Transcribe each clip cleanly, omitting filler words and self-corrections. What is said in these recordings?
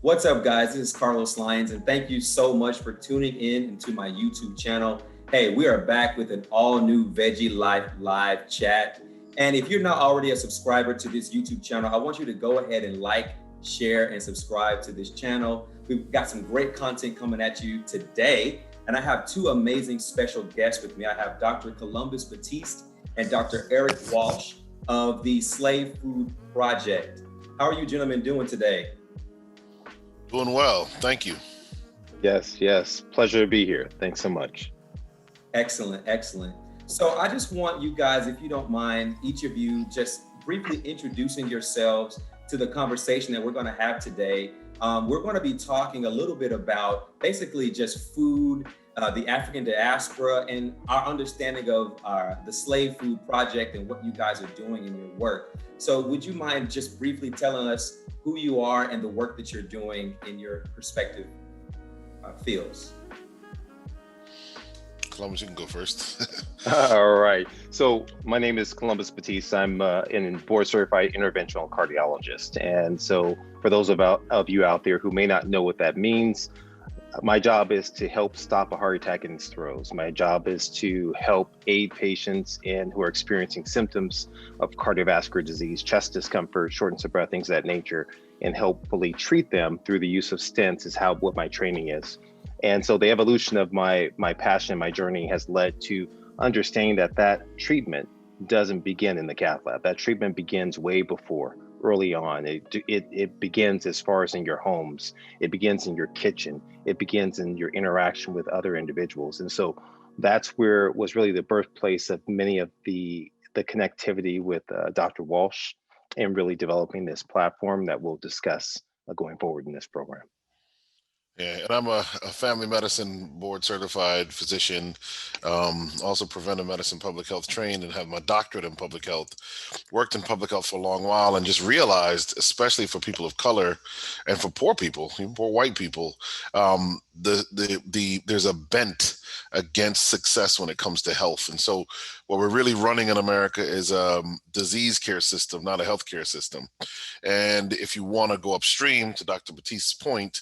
What's up, guys? This is Carlos Lyons, and thank you so much for tuning in into my YouTube channel. Hey, we are back with an all-new Veggie Life live chat. And if you're not already a subscriber to this YouTube channel, I want you to go ahead and like, share, and subscribe to this channel. We've got some great content coming at you today, and I have two amazing special guests with me. I have Dr. Columbus Batiste and Dr. Eric Walsh of the Slave Food Project. How are you gentlemen doing today? Doing well, thank you. Yes, pleasure to be here. Thanks so much. Excellent. So I just want you guys, if you don't mind, each of you just briefly introducing yourselves to the conversation that we're going to have today. We're going to be talking a little bit about basically just food, the African diaspora, and our understanding of the Slave Food Project and what you guys are doing in your work. So would you mind just briefly telling us who you are and the work that you're doing in your respective fields? Columbus, you can go first. All right. So my name is Columbus Batiste. I'm an board certified interventional cardiologist. And so for those of you out there who may not know what that means, my job is to help stop a heart attack in its throes. My job is to help aid patients who are experiencing symptoms of cardiovascular disease, chest discomfort, shortness of breath, things of that nature, and helpfully treat them through the use of stents is what my training is. And so the evolution of my passion, my journey has led to understanding that treatment doesn't begin in the cath lab. That treatment begins way before, early on. It begins as far as in your homes. It begins in your kitchen. It begins in your interaction with other individuals. And so that's where was really the birthplace of many of the connectivity with Dr. Walsh and really developing this platform that we'll discuss going forward in this program. Yeah, and I'm a family medicine board certified physician, also preventive medicine, public health trained, and have my doctorate in public health. Worked in public health for a long while and just realized, especially for people of color and for poor people, even poor white people, there's a bent against success when it comes to health. And so what we're really running in America is a disease care system, not a healthcare system. And if you want to go upstream, to Dr. Batiste's point,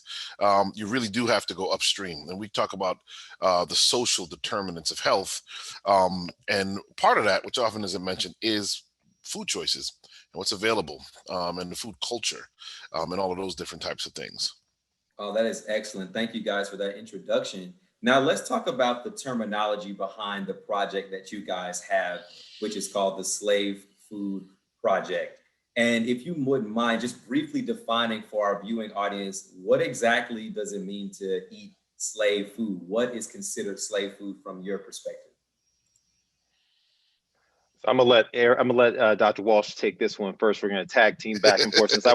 you really do have to go upstream. And we talk about the social determinants of health. And part of that, which often isn't mentioned, is food choices and what's available and the food culture and all of those different types of things. Oh, that is excellent. Thank you guys for that introduction. Now let's talk about the terminology behind the project that you guys have, which is called the Slave Food Project. And if you wouldn't mind just briefly defining for our viewing audience, what exactly does it mean to eat slave food? What is considered slave food from your perspective? So I'm gonna let Dr. Walsh take this one first. We're gonna tag team back and forth. Since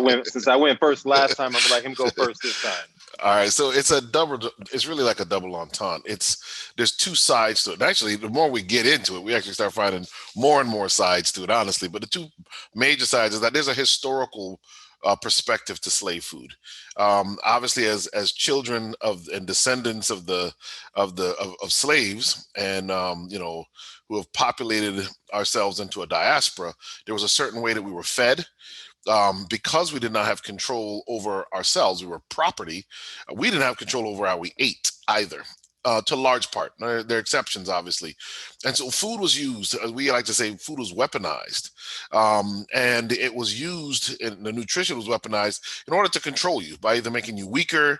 I went first last time, I'm gonna let him go first this time. All right, so it's really like a double entendre. There's two sides to it. And actually, the more we get into it, we actually start finding more and more sides to it, honestly. But the two major sides is that there's a historical perspective to slave food. Obviously, as children of and descendants of slaves, and who have populated ourselves into a diaspora, there was a certain way that we were fed. Because we did not have control over ourselves, we were property. We didn't have control over how we ate either, to a large part. There are exceptions, obviously. And so food was used, we like to say food was weaponized. And it was used, and the nutrition was weaponized in order to control you by either making you weaker,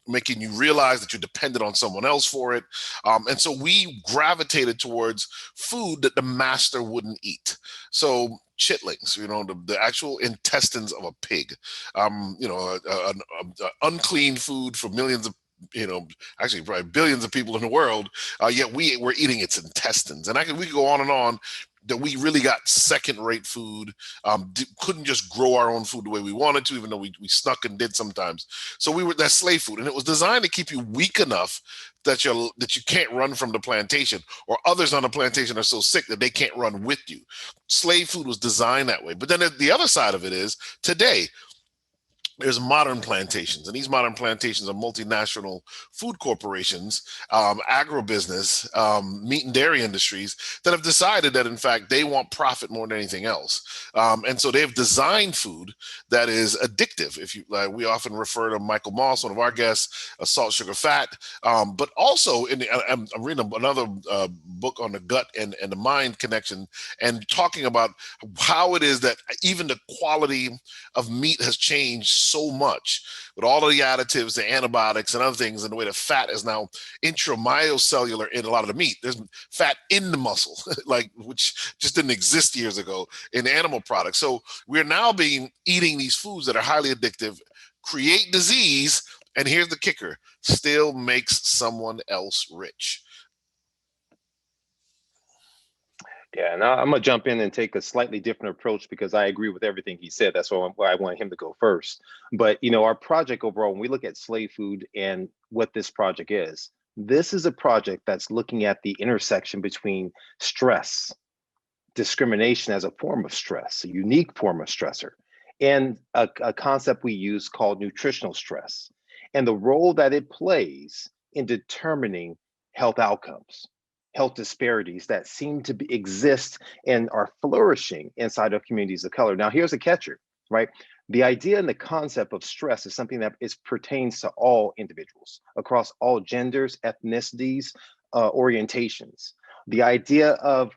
making you realize that you're dependent on someone else for it. And so we gravitated towards food that the master wouldn't eat. So chitlings, the actual intestines of a pig, unclean food for millions of, actually probably billions of people in the world, yet we're eating its intestines. And we could go on and on, that we really got second-rate food, couldn't just grow our own food the way we wanted to, even though we snuck and did sometimes. So that's slave food, and it was designed to keep you weak enough that you can't run from the plantation, or others on the plantation are so sick that they can't run with you. Slave food was designed that way. But then the other side of it is today, there's modern plantations, and these modern plantations are multinational food corporations, agribusiness, meat and dairy industries that have decided that, in fact, they want profit more than anything else. And so they've designed food that is addictive. If you, we often refer to Michael Moss, one of our guests, salt, sugar, fat, but also I'm reading another book on the gut and the mind connection, and talking about how it is that even the quality of meat has changed so much with all of the additives, the antibiotics and other things, and the way the fat is now intramyocellular in a lot of the meat. There's fat in the muscle, like, which just didn't exist years ago in animal products. So we're now eating these foods that are highly addictive, create disease, and here's the kicker, still makes someone else rich. Yeah, and I'm gonna jump in and take a slightly different approach because I agree with everything he said. That's why I want him to go first. But our project overall, when we look at slave food and what this project is, this is a project that's looking at the intersection between stress, discrimination as a form of stress, a unique form of stressor, and a concept we use called nutritional stress, and the role that it plays in determining health outcomes, health disparities that seem to exist and are flourishing inside of communities of color. Now, here's a catcher, right? The idea and the concept of stress is something that pertains to all individuals across all genders, ethnicities, orientations. The idea of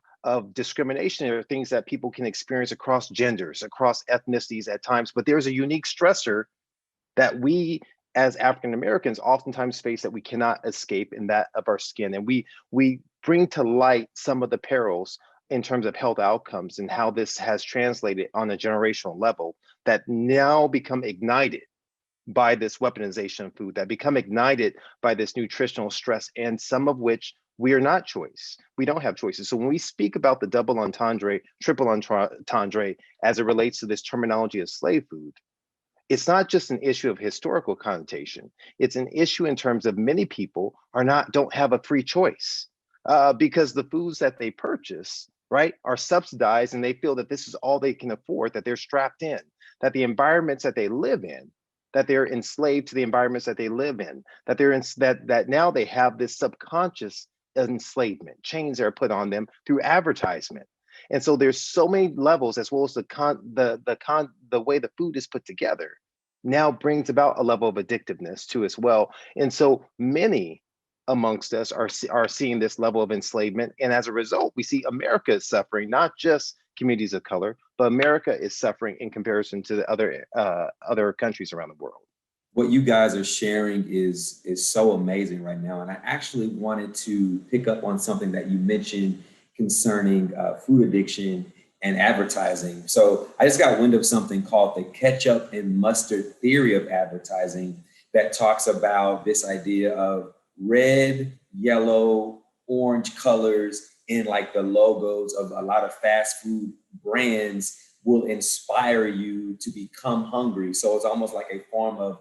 discrimination are things that people can experience across genders, across ethnicities at times, but there's a unique stressor that we as African Americans oftentimes face that we cannot escape, in that of our skin. And we bring to light some of the perils in terms of health outcomes and how this has translated on a generational level that now become ignited by this weaponization of food, that become ignited by this nutritional stress, and some of which we are not choice. We don't have choices. So when we speak about the double entendre, triple entendre, as it relates to this terminology of slave food, it's not just an issue of historical connotation. It's an issue in terms of many people don't have a free choice because the foods that they purchase, right, are subsidized, and they feel that this is all they can afford, that they're strapped in, that the environments that they live in, that they're enslaved to the environments that they live in, that that now they have this subconscious enslavement, chains are put on them through advertisement. And so there's so many levels, as well as the way the food is put together now brings about a level of addictiveness too as well. And so many amongst us are seeing this level of enslavement. And as a result, we see America is suffering, not just communities of color, but America is suffering in comparison to the other countries around the world. What you guys are sharing is so amazing right now. And I actually wanted to pick up on something that you mentioned concerning food addiction and advertising. So I just got wind of something called the ketchup and mustard theory of advertising that talks about this idea of red, yellow, orange colors in like the logos of a lot of fast food brands will inspire you to become hungry. So it's almost like a form of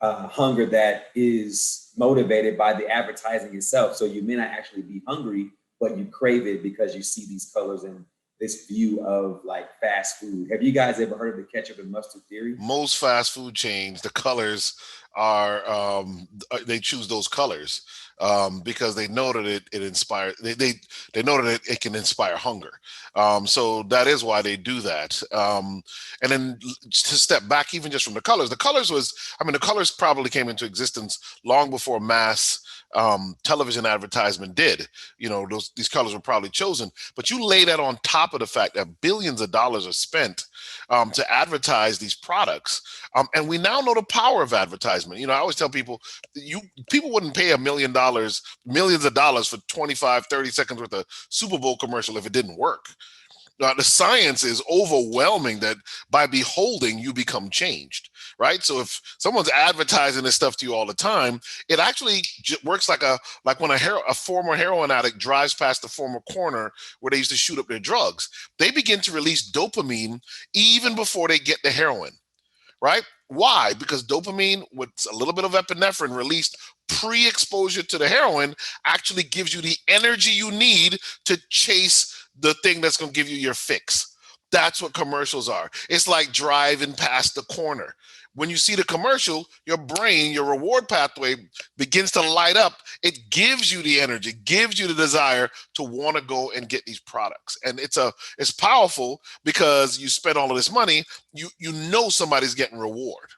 hunger that is motivated by the advertising itself. So you may not actually be hungry, but you crave it because you see these colors and this view of like fast food. Have you guys ever heard of the ketchup and mustard theory? Most fast food chains, the colors are they choose those colors because they know that it inspires. They know that it can inspire hunger. So that is why they do that. And then to step back, even just from the colors the colors probably came into existence long before mass television advertisement did. These colors were probably chosen, but you lay that on top of the fact that billions of dollars are spent to advertise these products. And we now know the power of advertisement. I always tell people, people wouldn't pay millions of dollars for 25, 30 seconds worth of Super Bowl commercial if it didn't work. The science is overwhelming that by beholding, you become changed, right? So if someone's advertising this stuff to you all the time, it actually works like when a former heroin addict drives past the former corner where they used to shoot up their drugs. They begin to release dopamine even before they get the heroin, right? Why? Because dopamine with a little bit of epinephrine released pre-exposure to the heroin actually gives you the energy you need to chase the thing that's going to give you your fix. That's what commercials are. It's like driving past the corner. When you see the commercial, your brain, your reward pathway begins to light up. It gives you the energy, gives you the desire to want to go and get these products. And it's powerful because you spend all of this money, you know somebody's getting reward.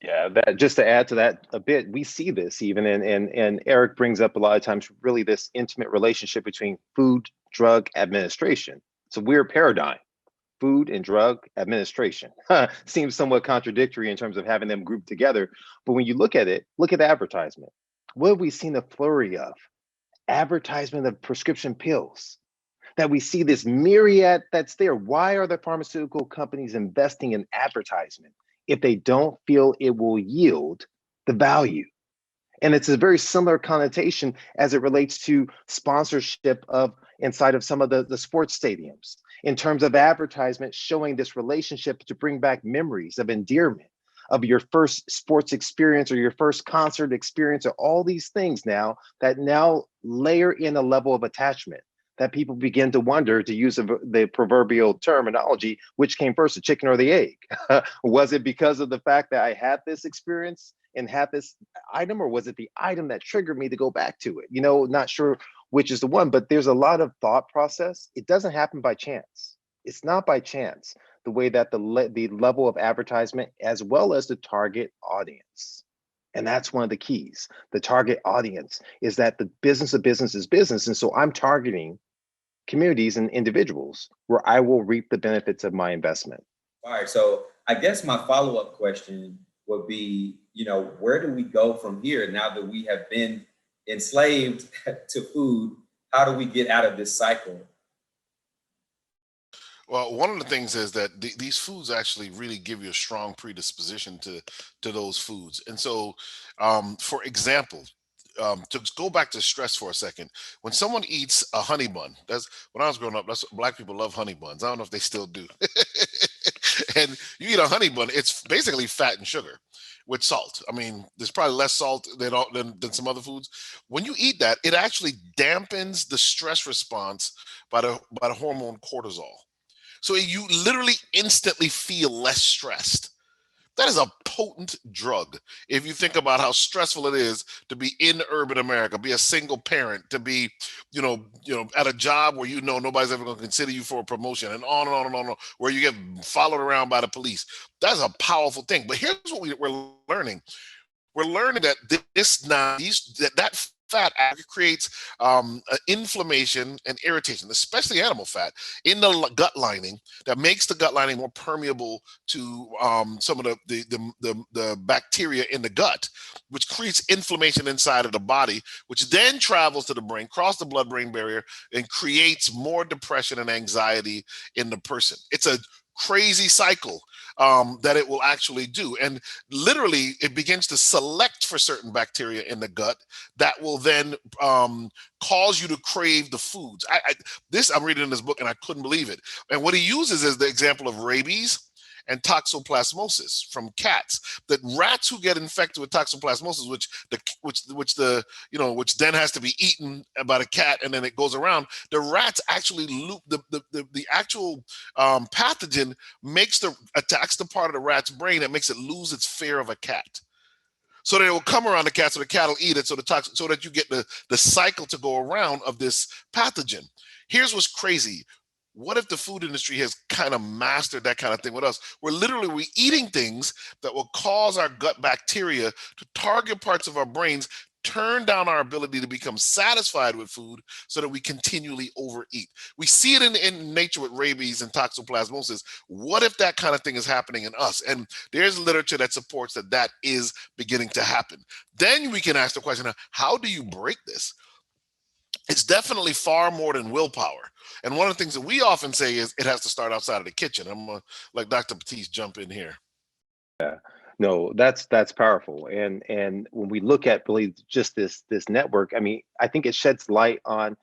Yeah, that just to add to that a bit, we see this even and Eric brings up a lot of times really this intimate relationship between food, drug administration. It's a weird paradigm. Food and drug administration seems somewhat contradictory in terms of having them grouped together. But when you look at it, look at the advertisement. What have we seen a flurry of? Advertisement of prescription pills. That we see this myriad that's there. Why are the pharmaceutical companies investing in advertisement if they don't feel it will yield the value? And it's a very similar connotation as it relates to sponsorship of inside of some of the sports stadiums in terms of advertisement showing this relationship to bring back memories of endearment of your first sports experience or your first concert experience or all these things now that now layer in a level of attachment that people begin to wonder, to use the proverbial terminology, which came first, the chicken or the egg? Was it because of the fact that I had this experience and had this item, or was it the item that triggered me to go back to it? Not sure which is the one, but there's a lot of thought process. It doesn't happen by chance. It's not by chance, the way that the level of advertisement as well as the target audience. And that's one of the keys. The target audience is that the business of business is business. And so I'm targeting communities and individuals where I will reap the benefits of my investment. All right. So I guess my follow-up question would be, where do we go from here now that we have been enslaved to food? How do we get out of this cycle? Well, one of the things is that these foods actually really give you a strong predisposition to those foods. And so, for example, to go back to stress for a second, when someone eats a honey bun, that's when I was growing up, that's Black people love honey buns. I don't know if they still do. And you eat a honey bun, it's basically fat and sugar with salt. I mean, there's probably less salt than some other foods. When you eat that, it actually dampens the stress response by the hormone cortisol. So you literally instantly feel less stressed. That is a potent drug. If you think about how stressful it is to be in urban America, be a single parent, to be, at a job where nobody's ever going to consider you for a promotion, and on and on and on, and on, where you get followed around by the police. That's a powerful thing. But here's what we're learning. We're learning that that fat creates inflammation and irritation, especially animal fat, in the gut lining that makes the gut lining more permeable to some of the bacteria in the gut, which creates inflammation inside of the body, which then travels to the brain, cross the blood-brain barrier, and creates more depression and anxiety in the person. It's a crazy cycle that it will actually do. And literally, it begins to select for certain bacteria in the gut that will then cause you to crave the foods. I'm reading in this book and I couldn't believe it. And what he uses is the example of rabies and toxoplasmosis from cats. That rats who get infected with toxoplasmosis, which then has to be eaten by the cat and then it goes around. The rats actually loop the actual pathogen attacks the part of the rat's brain that makes it lose its fear of a cat. So that it will come around the cat, so the cat will eat it, so that you get the cycle to go around of this pathogen. Here's what's crazy. What if the food industry has kind of mastered that kind of thing with us? We're eating things that will cause our gut bacteria to target parts of our brains, turn down our ability to become satisfied with food so that we continually overeat. We see it in nature with rabies and toxoplasmosis. What if that kind of thing is happening in us? And there's literature that supports that is beginning to happen. Then we can ask the question, how do you break this? It's definitely far more than willpower. And one of the things that we often say is it has to start outside of the kitchen. I'm going to let Dr. Batiste jump in here. Yeah, no, that's powerful. And when we look at really just this network, I mean, I think it sheds light on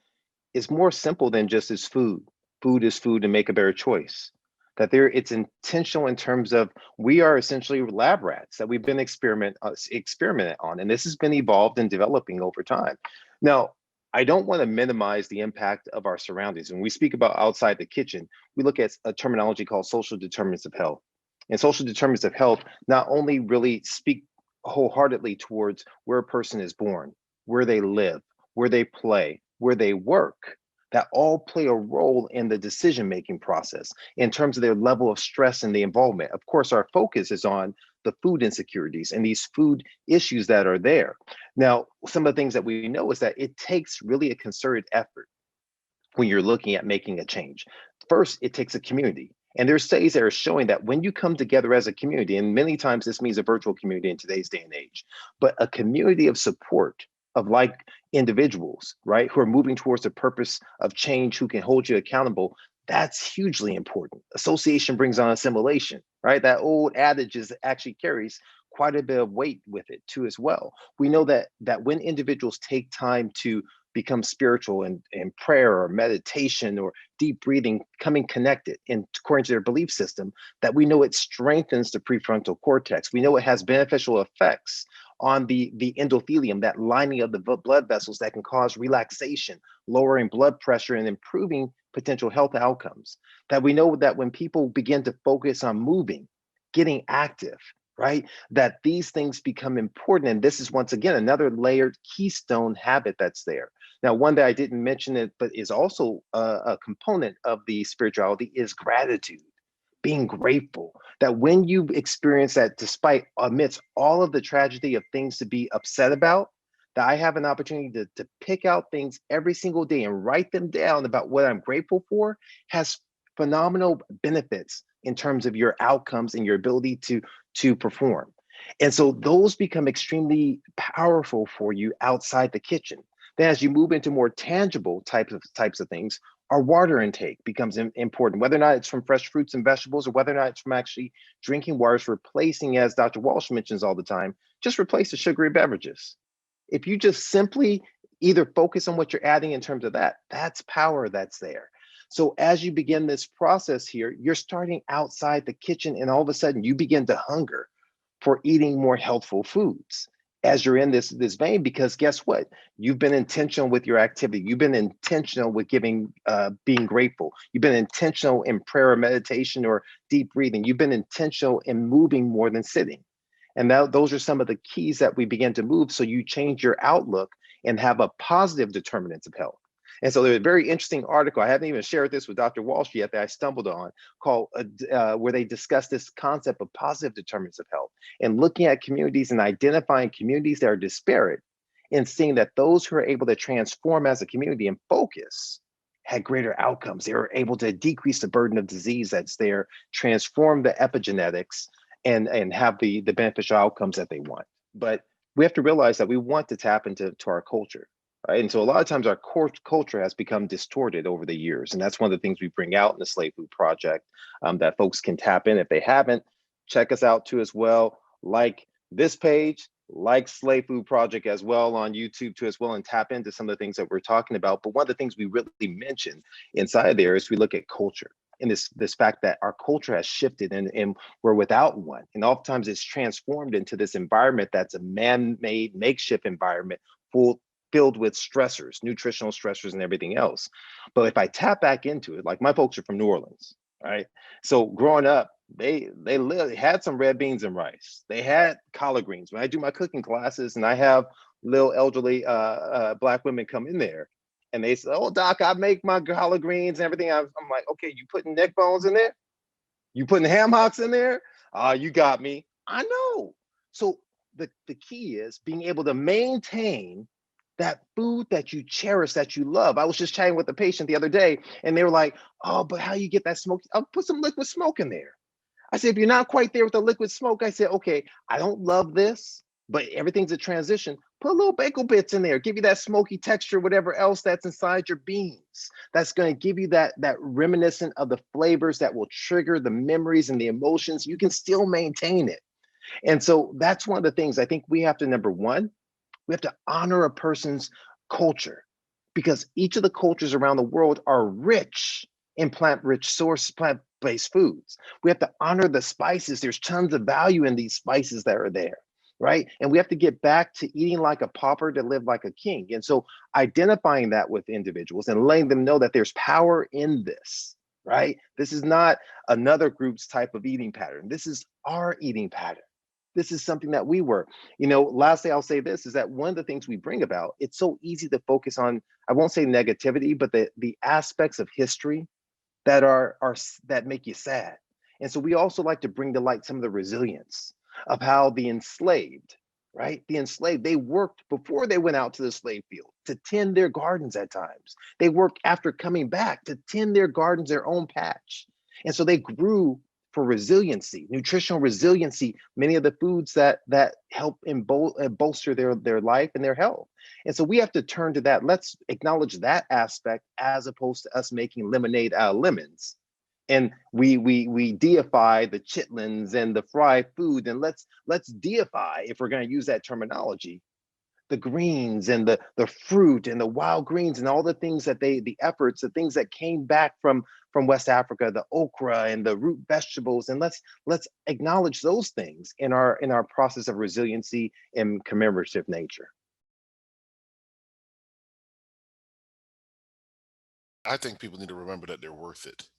it's more simple than just as food. Food is food and make a better choice. That it's intentional in terms of we are essentially lab rats that we've been experimented on, and this has been evolved and developing over time. Now, I don't want to minimize the impact of our surroundings. When we speak about outside the kitchen, we look at a terminology called social determinants of health. And social determinants of health not only really speak wholeheartedly towards where a person is born, where they live, where they play, where they work, that all play a role in the decision-making process in terms of their level of stress and the involvement. Of course, our focus is on the food insecurities and these food issues that are there. Now, some of the things that we know is that it takes really a concerted effort when you're looking at making a change. First, it takes a community. And there's studies that are showing that when you come together as a community, and many times this means a virtual community in today's day and age, but a community of support of like individuals, right, who are moving towards the purpose of change, who can hold you accountable, that's hugely important. Association brings on assimilation, right? That old adage actually carries quite a bit of weight with it too as well. We know that when individuals take time to become spiritual and prayer or meditation or deep breathing, coming connected in according to their belief system, that we know it strengthens the prefrontal cortex. We know it has beneficial effects on the endothelium, that lining of the blood vessels that can cause relaxation, lowering blood pressure and improving potential health outcomes. That we know that when people begin to focus on moving, getting active, right, that these things become important. And this is once again another layered keystone habit that's there. Now, one that I didn't mention it, but is also a component of the spirituality is gratitude, being grateful. That when you experience that, despite amidst all of the tragedy of things to be upset about, that I have an opportunity to pick out things every single day and write them down about what I'm grateful for, has phenomenal benefits in terms of your outcomes and your ability to perform. And so those become extremely powerful for you outside the kitchen. Then as you move into more tangible types of things, our water intake becomes important, whether or not it's from fresh fruits and vegetables or whether or not it's from actually drinking water, is replacing, as Dr. Walsh mentions all the time, just replace the sugary beverages. If you just simply either focus on what you're adding in terms of that, that's power that's there. So as you begin this process here, you're starting outside the kitchen and all of a sudden you begin to hunger for eating more healthful foods as you're in this vein, because guess what? You've been intentional with your activity. You've been intentional with being grateful. You've been intentional in prayer or meditation or deep breathing. You've been intentional in moving more than sitting. And those are some of the keys that we begin to move. So you change your outlook and have a positive determinants of health. And so there's a very interesting article, I haven't even shared this with Dr. Walsh yet, that I stumbled on, called where they discuss this concept of positive determinants of health and looking at communities and identifying communities that are disparate and seeing that those who are able to transform as a community and focus had greater outcomes. They were able to decrease the burden of disease that's there, transform the epigenetics, and have the beneficial outcomes that they want. But we have to realize that we want to tap into our culture. Right? And so a lot of times our culture has become distorted over the years. And that's one of the things we bring out in the Slave Food Project that folks can tap in. If they haven't, check us out too as well. Like this page, like Slave Food Project as well on YouTube too as well, and tap into some of the things that we're talking about. But one of the things we really mention inside there is we look at culture. And this fact that our culture has shifted and we're without one. And oftentimes it's transformed into this environment that's a man-made makeshift environment filled with stressors, nutritional stressors and everything else. But if I tap back into it, like my folks are from New Orleans, right? So growing up, they had some red beans and rice. They had collard greens. When I do my cooking classes and I have little elderly Black women come in there and they say, "Oh, doc, I make my collard greens and everything." I'm like, "Okay, you putting neck bones in there? You putting ham hocks in there? You got me." I know. So the key is being able to maintain that food that you cherish, that you love. I was just chatting with a patient the other day and they were like, "Oh, but how you get that smoke?" I'll put some liquid smoke in there. I said, if you're not quite there with the liquid smoke, I said, okay, I don't love this, but everything's a transition. Put a little bagel bits in there, give you that smoky texture, whatever else that's inside your beans. That's going to give you that reminiscent of the flavors that will trigger the memories and the emotions. You can still maintain it. And so that's one of the things I think we have to, number one, we have to honor a person's culture, because each of the cultures around the world are rich in plant-based foods. We have to honor the spices. There's tons of value in these spices that are there. right? And we have to get back to eating like a pauper to live like a king. And so identifying that with individuals and letting them know that there's power in this, right? This is not another group's type of eating pattern. This is our eating pattern. This is something that we were. Lastly, I'll say this is that one of the things we bring about, it's so easy to focus on, I won't say negativity, but the aspects of history that are that make you sad. And so we also like to bring to light some of the resilience of how the enslaved, right? The enslaved, they worked before they went out to the slave field to tend their gardens at times. They worked after coming back to tend their gardens, their own patch. And so they grew for resiliency, nutritional resiliency, many of the foods that help bolster their life and their health. And so we have to turn to that. Let's acknowledge that aspect as opposed to us making lemonade out of lemons. And we deify the chitlins and the fried food, and let's deify, if we're going to use that terminology, the greens and the fruit and the wild greens and all the things that the efforts, the things that came back from West Africa, the okra and the root vegetables, and let's acknowledge those things in our process of resiliency and commemorative nature. I think people need to remember that they're worth it.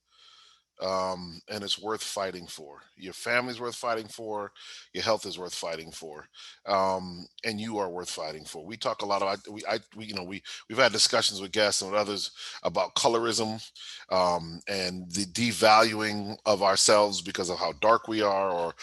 And it's worth fighting for. Your family's worth fighting for. Your health is worth fighting for, and you are worth fighting for. We talk a lot about we've had discussions with guests and with others about colorism, and the devaluing of ourselves because of how dark we are, or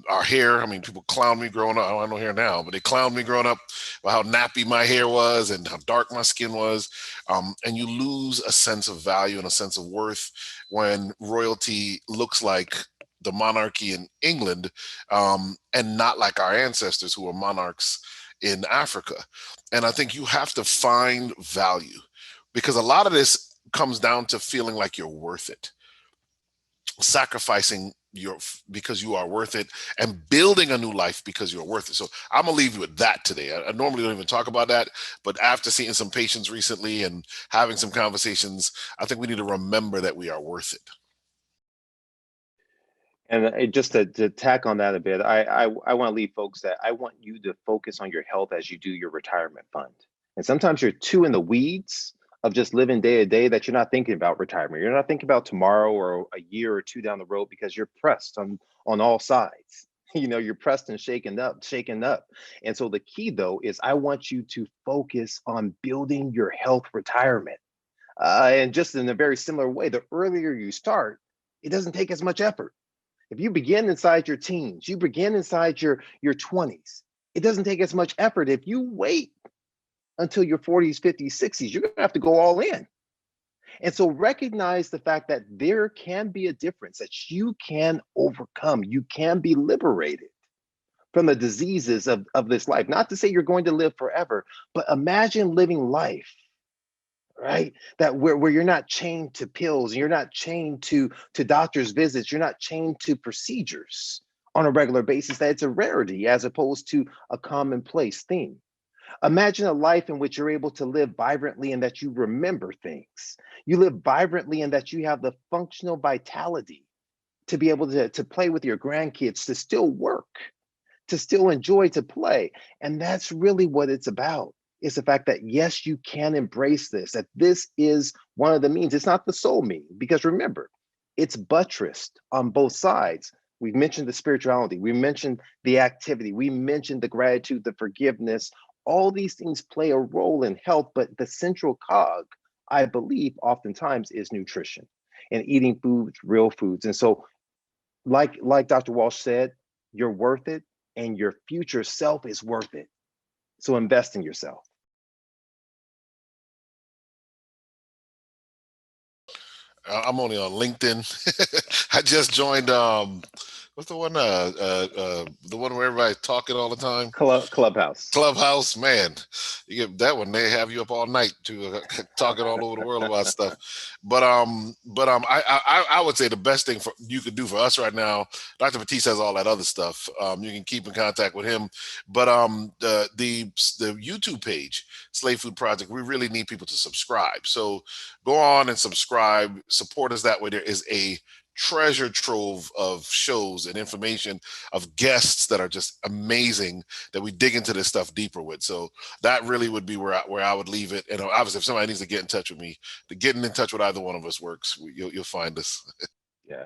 our hair. I mean, people clown me growing up. I don't have no hair now, but they clowned me growing up about how nappy my hair was and how dark my skin was, and you lose a sense of value and a sense of worth when royalty looks like the monarchy in England, and not like our ancestors who were monarchs in Africa. And I think you have to find value, because a lot of this comes down to feeling like you're worth it, sacrificing because you are worth it, and building a new life because you're worth it. So I'm gonna leave you with that today. I normally don't even talk about that, but after seeing some patients recently and having some conversations, I think we need to remember that we are worth it. And just to tack on that a bit, I want to leave folks that I want you to focus on your health as you do your retirement fund. And sometimes you're too in the weeds of just living day to day that you're not thinking about retirement. You're not thinking about tomorrow or a year or two down the road because you're pressed on all sides. You're pressed and shaken up. And so the key though is I want you to focus on building your health retirement. And just in a very similar way, the earlier you start, it doesn't take as much effort. If you begin inside your teens, you begin inside your 20s, it doesn't take as much effort. If you wait until your 40s, 50s, 60s, you're going to have to go all in. And so recognize the fact that there can be a difference, that you can overcome, you can be liberated from the diseases of this life. Not to say you're going to live forever, but imagine living life, right? That where you're not chained to pills, you're not chained to doctor's visits, you're not chained to procedures on a regular basis, that it's a rarity as opposed to a commonplace thing. Imagine a life in which you're able to live vibrantly and that you remember things. You live vibrantly and that you have the functional vitality to be able to play with your grandkids, to still work, to still enjoy to play. And that's really what it's about. It's the fact that, yes, you can embrace this, that this is one of the means. It's not the sole mean, because remember, it's buttressed on both sides. We've mentioned the spirituality, we mentioned the activity, we mentioned the gratitude, the forgiveness. All these things play a role in health, but the central cog, I believe, oftentimes is nutrition and eating foods, real foods. And so, like Dr. Walsh said, you're worth it, and your future self is worth it. So invest in yourself. I'm only on LinkedIn. I just joined what's the one the one where everybody's talking all the time? Clubhouse. Clubhouse, man. You get that one, they have you up all night to talking all over the world about stuff. I would say the best thing you could do for us right now, Dr. Batiste has all that other stuff. You can keep in contact with him. But the YouTube page, Slave Food Project, we really need people to subscribe. So go on and subscribe, support us that way. There is a treasure trove of shows and information, of guests that are just amazing, that we dig into this stuff deeper with. So that really would be where I would leave it. And obviously, if somebody needs to get in touch with me, getting in touch with either one of us works. You'll find us. Yeah,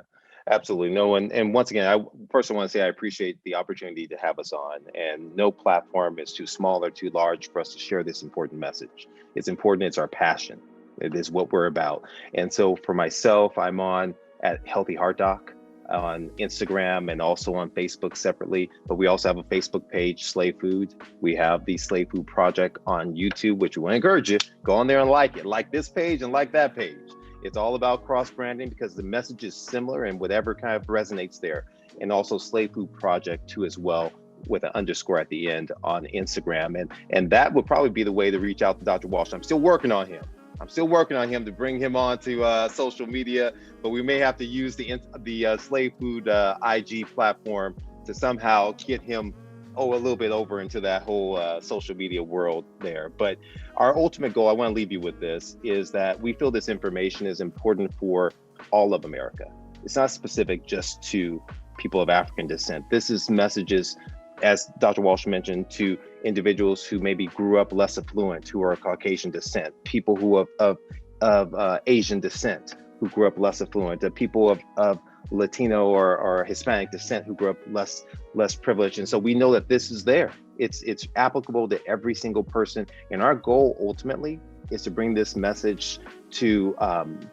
absolutely. No, and once again, I want to say I appreciate the opportunity to have us on, and no platform is too small or too large for us to share this important message. It's important. It's our passion. It is what we're about. And so for myself, I'm on at Healthy Heart Doc on Instagram and also on Facebook separately, but we also have a Facebook page, Slave Food. We have the Slave Food Project on YouTube, which we want to encourage you, go on there and like it, like this page and like that page. It's all about cross-branding because the message is similar and whatever kind of resonates there. And also Slave Food Project too as well, with an underscore at the end on Instagram. And that would probably be the way to reach out to Dr. Walsh. I'm still working on him to bring him on to social media, but we may have to use the Slave Food IG platform to somehow get him a little bit over into that whole social media world there. But our ultimate goal, I want to leave you with this, is that we feel this information is important for all of America. It's not specific just to people of African descent. This is messages, as Dr. Walsh mentioned, to individuals who maybe grew up less affluent, who are Caucasian descent, people who of Asian descent, who grew up less affluent, people of Latino or Hispanic descent who grew up less privileged. And so we know that this is there. It's applicable to every single person. And our goal ultimately is to bring this message to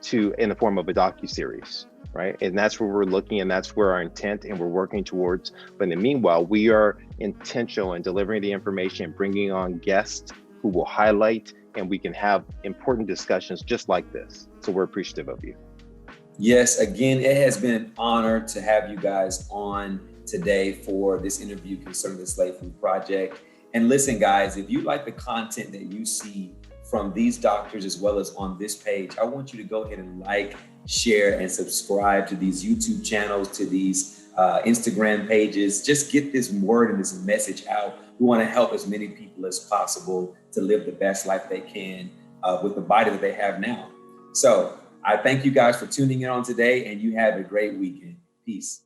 in the form of a docuseries, right? And that's where we're looking, and that's where our intent and we're working towards. But in the meanwhile, we are intentional in delivering the information, bringing on guests who will highlight, and we can have important discussions just like this. So we're appreciative of you. Yes, again, it has been an honor to have you guys on today for this interview concerning the Slave Food Project. And listen, guys, if you like the content that you see from these doctors as well as on this page, I want you to go ahead and like, share, and subscribe to these YouTube channels, to these Instagram pages. Just get this word and this message out. We want to help as many people as possible to live the best life they can with the body that they have now. So I thank you guys for tuning in on today, and you have a great weekend. Peace.